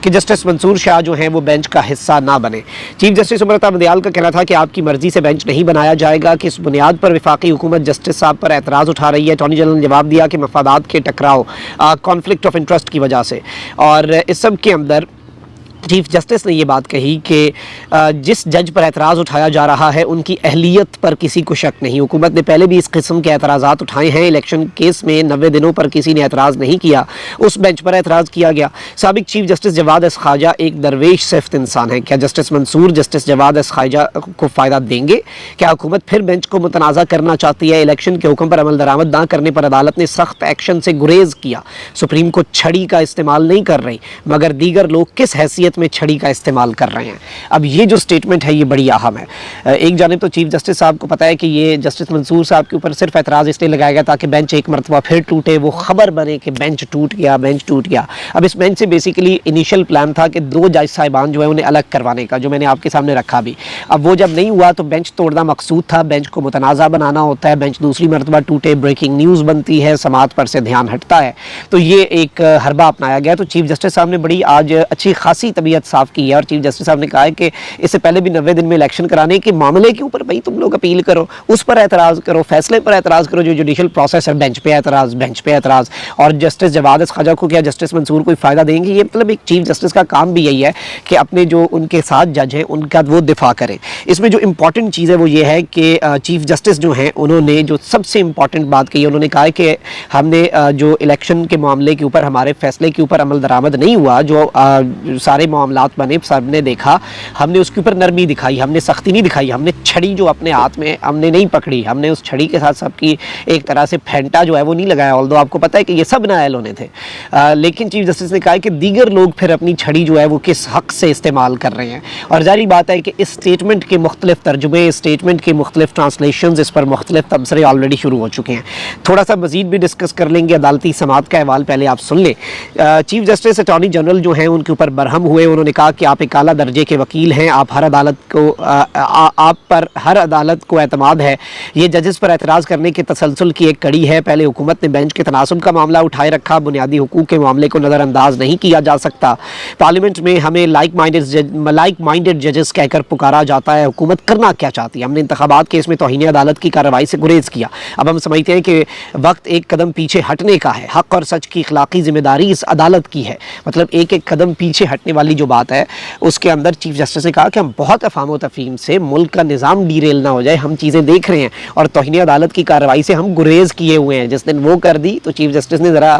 کہ جسٹس منصور شاہ جو ہیں وہ بینچ کا حصہ نہ بنے. چیف جسٹس عمر بندیال کا کہنا تھا کہ آپ کی مرضی سے بینچ نہیں بنایا جائے گا. کس بنیاد پر وفاقی حکومت جسٹس صاحب پر اعتراض اٹھا رہی ہے؟ اٹارنی جنرل نے جواب دیا کہ مفادات کے ٹکراؤ, کانفلکٹ آف انٹرسٹ کی وجہ سے. اور اس سب کے اندر چیف جسٹس نے یہ بات کہی کہ جس جج پر اعتراض اٹھایا جا رہا ہے ان کی اہلیت پر کسی کو شک نہیں. حکومت نے پہلے بھی اس قسم کے اعتراضات اٹھائے ہیں. الیکشن کیس میں 90 دنوں پر کسی نے اعتراض نہیں کیا, اس بینچ پر اعتراض کیا گیا. سابق چیف جسٹس جواد اس خواجہ ایک درویش صفت انسان ہے. کیا جسٹس منصور جسٹس جواد اس خواجہ کو فائدہ دیں گے؟ کیا حکومت پھر بینچ کو متنازع کرنا چاہتی ہے؟ الیکشن کے حکم پر عمل درآمد نہ کرنے پر عدالت نے سخت ایکشن سے گریز کیا. سپریم کو چھڑی کا استعمال نہیں کر رہی, مگر دیگر لوگ کس حیثیت میں چھڑی کا استعمال کر رہے ہیں؟ اب یہ جو سٹیٹمنٹ ہے یہ بڑی اہم ہے. ایک جانب تو چیف جسٹس صاحب کو پتا ہے کہ یہ جسٹس منصور صاحب کے اوپر صرف اعتراض اس لیے لگایا گیا تاکہ بینچ ایک مرتبہ پھر ٹوٹے, وہ خبر بنے کہ بینچ ٹوٹ گیا. اب اس بینچ سے بیسیکلی انیشل پلان تھا کہ 2 جج صاحبان جو ہیں انہیں الگ کروانے کا, جو میں نے آپ کے سامنے رکھا بھی. اب وہ جب نہیں ہوا تو بینچ توڑنا مقصود تھا, بینچ کو متنازع بنانا ہوتا ہے, بینچ دوسری مرتبہ ٹوٹے, بریکنگ نیوز بنتی ہے, سماعت پر سے دھیان ہٹتا ہے, تو یہ ایک حربہ اپنایا گیا. تو چیف جسٹس صاحب نے بڑی آج اچھی خاصی طبیعت صاف کی ہے, اور چیف جسٹس صاحب نے کہا ہے کہ اس سے پہلے بھی 90 دن میں الیکشن کرانے کے معاملے کے اوپر بھائی تم لوگ اپیل کرو, اس پر اعتراض کرو, فیصلے پر اعتراض کرو, جو جوڈیشل پروسیس ہے بینچ پہ اعتراض. اور جسٹس جواد اس خواجہ کو کیا جسٹس منصور کوئی فائدہ دیں گے؟ یہ مطلب ایک چیف جسٹس کا کام بھی یہی ہے کہ اپنے جو ان کے ساتھ جج ہیں ان کا وہ دفاع کریں. اس میں جو امپورٹنٹ چیز ہے وہ یہ ہے کہ چیف جسٹس جو ہیں انہوں نے جو سب سے امپورٹنٹ بات کہی ہے, انہوں نے کہا ہے کہ ہم نے جو الیکشن کے معاملے کے اوپر ہمارے فیصلے کے اوپر عمل درآمد نہیں ہوا, جو سارے معاملات بنے سب نے دیکھا, ہم نے اس کے اوپر نرمی دکھائی, ہم نے سختی نہیں دکھائی, ہم نے چھڑی جو اپنے ہاتھ میں ہم نے نہیں پکڑی, ہم نے اس چھڑی کے ساتھ سب کی ایک طرح سے پھینٹا جو ہے وہ نہیں لگایا. آلدو آپ کو پتہ ہے کہ یہ سب نااہل ہونے تھے, لیکن چیف جسٹس نے کہا کہ دیگر لوگ پھر اپنی چھڑی جو ہے وہ کس حق سے استعمال کر رہے ہیں. اور ظاہری بات ہے کہ اس اسٹیٹمنٹ کے مختلف ترجمے, اسٹیٹمنٹ کے مختلف ٹرانسلیشنز, اس پر مختلف تبصرے آلریڈی شروع ہو چکے ہیں. تھوڑا سا مزید بھی ڈسکس کر لیں گے. عدالتی سماعت کا احوال پہلے آپ سن لیں. چیف جسٹس اٹارنی جنرل جو ہیں ان کے اوپر برہم ہوئے. انہوں نے کہا کہ آپ ایک اعلیٰ درجے کے وکیل ہیں, آپ پر ہر عدالت کو اعتماد ہے. یہ ججز پر اعتراض کرنے کے تسلسل کی ایک کڑی ہے. پہلے حکومت نے بینچ کے تناسب کا معاملہ اٹھائے رکھا, بنیادی حقوق کے معاملے کو نظر انداز نہیں کیا جا سکتا. پارلیمنٹ میں ہمیں لائک مائنڈڈ ججز کہہ کر پکارا جاتا ہے. حکومت کرنا کیا چاہتی ہے؟ ہم نے انتخابات کیس میں توہین عدالت کی کارروائی سے گریز کیا. اب ہم سمجھتے ہیں کہ وقت ایک قدم پیچھے ہٹنے کا ہے. حق اور سچ کی اخلاقی ذمہ داری اس عدالت کی ہے. مطلب ایک قدم پیچھے ہٹنے والی جو بات ہے اس کے اندر چیف جسٹس نے کہا کہ ہم بہت افہام و تفہیم سے ملک کا نظام ڈیریل نہ ہو جائے, ہم چیزیں دیکھ رہے ہیں اور توہین عدالت کی کارروائی سے ہم گریز کیے ہوئے ہیں. جس دن وہ کر دی تو چیف جسٹس نے ذرا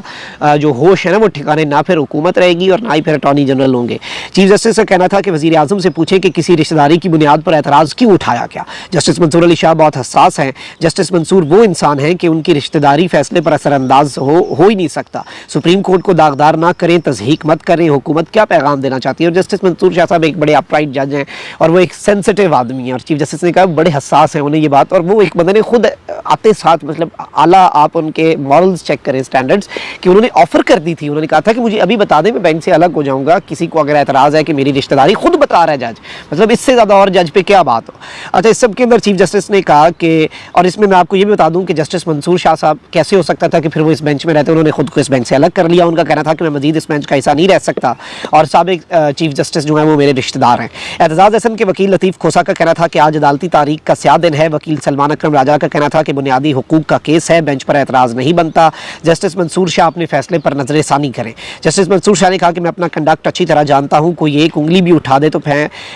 جو ہوش ہے نا وہ ٹھکانے, نہ پھر حکومت رہے گی اور نہ ہی پھر اٹارنی جنرل ہوں گے. چیف جسٹس کا کہنا تھا کہ وزیر اعظم سے پوچھیں کہ کسی رشتہ داری کی بنیاد پر اعتراض کیوں اٹھایا گیا. جسٹس منصور علی شاہ بہت حساس ہیں. جسٹس منصور وہ انسان ہیں کہ ان کی رشتہ داری فیصلے پر اثر انداز ہو ہی نہیں سکتا. سپریم کورٹ کو داغدار نہ کریں, تضحیک مت کریں. حکومت کیا پیغام دینا چاہتی ہے؟ اور جسٹس منصور شاہ صاحب ایک بڑے اپرائٹ جج ہیں اور وہ ایک سینسٹیو آدمی ہیں, اور چیف جسٹس نے کہا بڑے حساس ہیں انہیں یہ بات. اور وہ ایک بندے نے خود آتے ساتھ مطلب اعلیٰ آپ ان کے مورلز چیک کریں, اسٹینڈرڈز, کہ انہوں نے آفر کر دی تھی. انہوں نے کہا تھا کہ مجھے ابھی بتا دیں, میں بینچ سے الگ ہو جاؤں گا, کسی کو اگر اعتراض ہے کہ میری رشتہ داری, خود بتا رہا ہے جج. مطلب اس سے زیادہ اور جج پہ کیا بات ہو. اچھا, اس سب کے اندر چیف جسٹس نے کہا کہ, اور اس میں آپ کو یہ بھی بتا دوں کہ جسٹس منصور شاہ صاحب کیسے ہو سکتا تھا کہ پھر وہ اس بینچ میں رہتے, انہوں نے خود کو اس بینچ سے الگ کر لیا. ان کا کہنا تھا کہ میں مزید اس بینچ کا حصہ نہیں رہ سکتا, اور سابق چیف جسٹس جو ہیں وہ میرے رشتہ دار ہیں. اعتزاز احسن کے وکیل لطیف کھوسا کا کہنا تھا کہ آج عدالتی تاریخ کا سیاہ دن ہے. وکیل سلمان اکرم راجہ کا کہنا تھا کہ بنیادی حقوق کا کیس ہے, بینچ پر اعتراض نہیں بنتا. جسٹس منصور شاہ اپنے فیصلے پر نظر ثانی کریں. جسٹس منصور شاہ نے کہا کہ میں اپنا کنڈکٹ اچھی طرح جانتا ہوں, کوئی ایک انگلی بھی اٹھا دے تو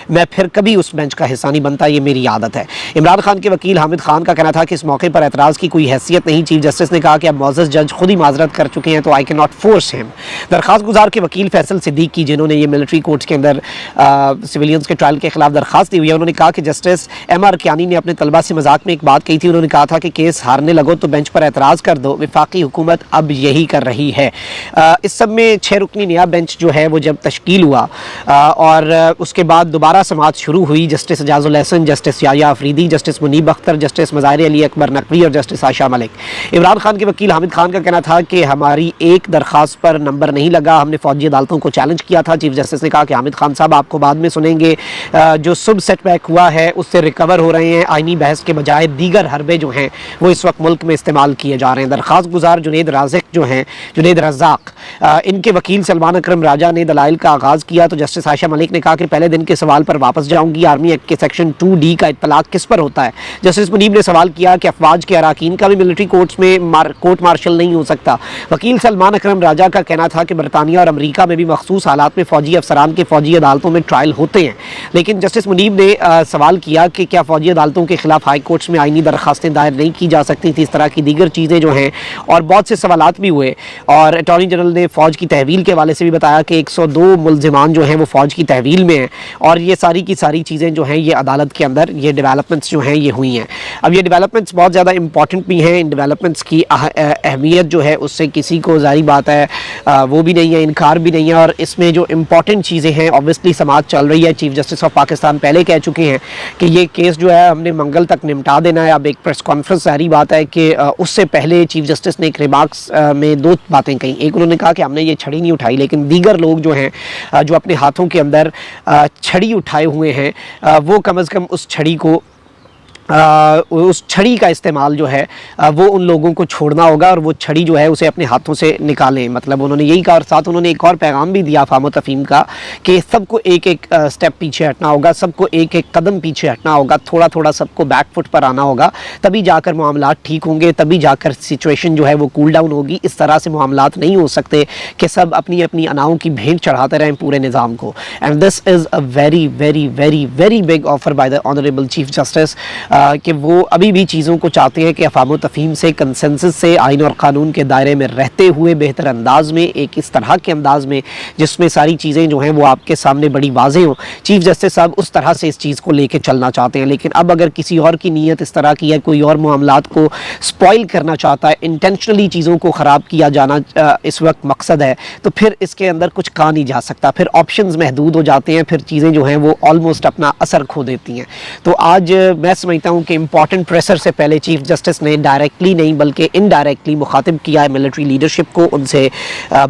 میں پھر کبھی اس بینچ کا حصہ نہیں بنتا, یہ میری عادت ہے. عمران خان کے وکیل حامد خان کا کہنا تھا کہ اس موقع پر اعتراض کی کوئی حیثیت نہیں. چیف جسٹس نے کہا کہ اب معزز جج خود ہی معذرت کر چکے ہیں تو آئی کین ناٹ فورس ہم. درخواست گزار کے وکیل فیصل صدیق کی, جنہوں نے یہ ملٹری کورٹس کے اندر سویلینز کے ٹرائل کے خلاف درخواست دی ہوئی ہے, انہوں نے کہا کہ جسٹس ایم آر کیانی نے اپنے طلبہ سے مذاق میں ایک بات کہی تھی. انہوں نے کہا تھا کہ کیس ہارنے لگو تو بینچ پر اعتراض کر دو. وفاقی حکومت اب یہی کر رہی ہے. اس سب میں 6 رکنی نیا بینچ جو ہے وہ جب تشکیل ہوا اور اس کے بعد دوبارہ سماعت شروع ہوئی, جسٹس اعجاز الحسن, جسٹس یحییٰ افریدی, جسٹس منیب اختر, جسٹس مظاہر علی اکبر نقوی اور جسٹس عائشہ ملک. عمران خان کے وکیل حامد خان کا کہنا تھا کہ ہماری ایک درخواست پر نمبر نہیں لگا, ہم نے فوجی عدالتوں کو چیلنج کیا تھا. چیف جسٹس نے کہا کہ حامد خان صاحب آپ کو بعد میں سنیں گے, جو سب سیٹ بیک ہوا ہے اس سے ریکور ہو رہے ہیں. آئینی بحث کے بجائے دیگر حربے جو ہیں وہ اس وقت ملک میں استعمال کیے جا رہے ہیں۔ درخواست گزار جنید رزاق ان کے وکیل سلمان اکرم راجہ نے دلائل کا آغاز کیا تو جسٹس عائشہ ملک نے کہا کہ پہلے دن کے سوال پر واپس جاؤں گی، آرمی ایکٹ کے سیکشن 2D کا اطلاق کس پر ہوتا ہے؟ جسٹس منیب نے سوال کیا کہ افواج کے اراکین کا بھی ملٹری کورٹس میں کورٹ مارشل نہیں ہو سکتا۔ وکیل سلمان اکرم راجہ کا کہنا تھا کہ برطانیہ اور امریکہ میں بھی مخصوص حالات میں فوجی افسران کے فوجی عدالتوں میں ٹرائل ہوتے ہیں، لیکن جسٹس منیب نے سوال کیا کہ کیا فوجی عدالتوں کے خلاف ہائی کورٹس میں آئینی درخواستیں دائر نہیں کی جا سکتی تھی؟ اس طرح کی دیگر چیزیں جو ہیں اور بہت سے سوالات بھی ہوئے، اور اٹارنی جنرل نے فوج کی تحویل کے حوالے سے بھی بتایا کہ 102 ملزمان جو ہیں وہ فوج کی تحویل میں ہیں، اور یہ ساری کی ساری چیزیں جو ہیں یہ عدالت کے اندر یہ ڈیولپمنٹس جو ہیں یہ ہوئی ہیں۔ اب یہ ڈیولپمنٹس بہت زیادہ امپورٹنٹ بھی ہیں، ان ڈیولپمنٹس کی اہمیت جو ہے اس سے کسی کو ظاہری بات ہے وہ بھی نہیں ہے، انکار بھی نہیں ہے، اور اس میں جو امپورٹنٹ چیزیں ہیں اوبویسلی سماعت چل رہی ہے۔ چیف جسٹس آف پاکستان پہلے کہہ چکے ہیں کہ یہ کیس جو ہے ہم نے منگل تک نمٹا دینا ہے۔ اب ایک پریس کانفرنس ظاہری بات ہے کہ اس سے پہلے چیف جسٹس نے ایک ریمارکس میں دو باتیں کہیں، ایک انہوں نے کہا کہ ہم نے یہ چھڑی نہیں اٹھائی، لیکن دیگر لوگ جو ہیں جو اپنے ہاتھوں کے اندر چھڑی اٹھائے ہوئے ہیں وہ کم از کم اس چھڑی کا استعمال جو ہے وہ ان لوگوں کو چھوڑنا ہوگا، اور وہ چھڑی جو ہے اسے اپنے ہاتھوں سے نکالیں۔ مطلب انہوں نے یہی کہا، اور ساتھ انہوں نے ایک اور پیغام بھی دیا افہام و تفہیم کا کہ سب کو ایک ایک سٹیپ پیچھے ہٹنا ہوگا، سب کو ایک ایک قدم پیچھے ہٹنا ہوگا، تھوڑا تھوڑا سب کو بیک فٹ پر آنا ہوگا، تبھی جا کر معاملات ٹھیک ہوں گے، تبھی جا کر سچویشن جو ہے وہ کول ڈاؤن ہوگی۔ اس طرح سے معاملات نہیں ہو سکتے کہ سب اپنی اپنی اناؤں کی بھینٹ چڑھاتے رہیں پورے نظام کو۔ And this is a very very very very big offer by the honourable chief justice کہ وہ ابھی بھی چیزوں کو چاہتے ہیں کہ افہام و تفہیم سے، کنسنسس سے، آئین اور قانون کے دائرے میں رہتے ہوئے بہتر انداز میں، ایک اس طرح کے انداز میں جس میں ساری چیزیں جو ہیں وہ آپ کے سامنے بڑی واضح ہوں۔ چیف جسٹس صاحب اس طرح سے اس چیز کو لے کے چلنا چاہتے ہیں، لیکن اب اگر کسی اور کی نیت اس طرح کی ہے، کوئی اور معاملات کو سپوائل کرنا چاہتا ہے، انٹینشنلی چیزوں کو خراب کیا جانا اس وقت مقصد ہے، تو پھر اس کے اندر کچھ کہا نہیں جا سکتا، پھر آپشنز محدود ہو جاتے ہیں، پھر چیزیں جو ہیں وہ آلموسٹ اپنا اثر کھو دیتی ہیں۔ تو آج میں سمجھتا ہوں کہ امپورٹنٹ پریسر سے پہلے چیف جسٹس نے ڈائریکٹلی نہیں بلکہ انڈائریکٹلی مخاطب کیا ہے ملٹری لیڈرشپ کو، ان سے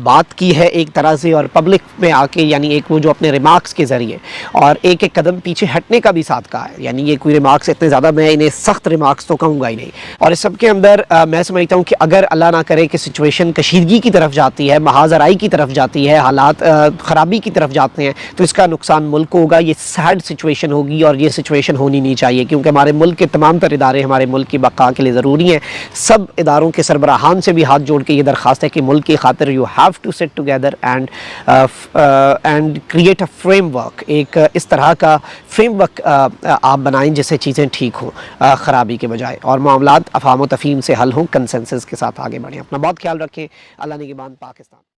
بات کی ہے ایک طرح سے، اور پبلک میں آ کے یعنی ایک وہ جو اپنے ریمارکس کے ذریعے اور ایک ایک قدم پیچھے ہٹنے کا بھی ساتھ کہا ہے۔ یعنی یہ کوئی ریمارکس اتنے زیادہ میں انہیں سخت ریمارکس تو کہوں گا ہی نہیں، اور اس سب کے اندر میں سمجھتا ہوں کہ اگر اللہ نہ کرے کہ سچویشن کشیدگی کی طرف جاتی ہے، محاذ آرائی کی طرف جاتی ہے، حالات خرابی کی طرف جاتے ہیں، تو اس کا نقصان ملک کو ہوگا۔ یہ سیڈ سچویشن ہوگی اور یہ سچویشن ہونی نہیں چاہیے، کیونکہ ہمارے ملک کے تمام تر ادارے ہمارے ملک کی بقا کے لیے ضروری ہیں۔ سب اداروں کے سربراہان سے بھی ہاتھ جوڑ کے یہ درخواست ہے کہ ملک کی خاطر you have to sit together and create a framework, ایک اس طرح کا فریم ورک آپ بنائیں جس سے چیزیں ٹھیک ہوں خرابی کے بجائے، اور معاملات افہام و تفہیم سے حل ہوں، کنسنسس کے ساتھ آگے بڑھیں۔ اپنا بہت خیال رکھیں۔ اللہ نگہبان پاکستان۔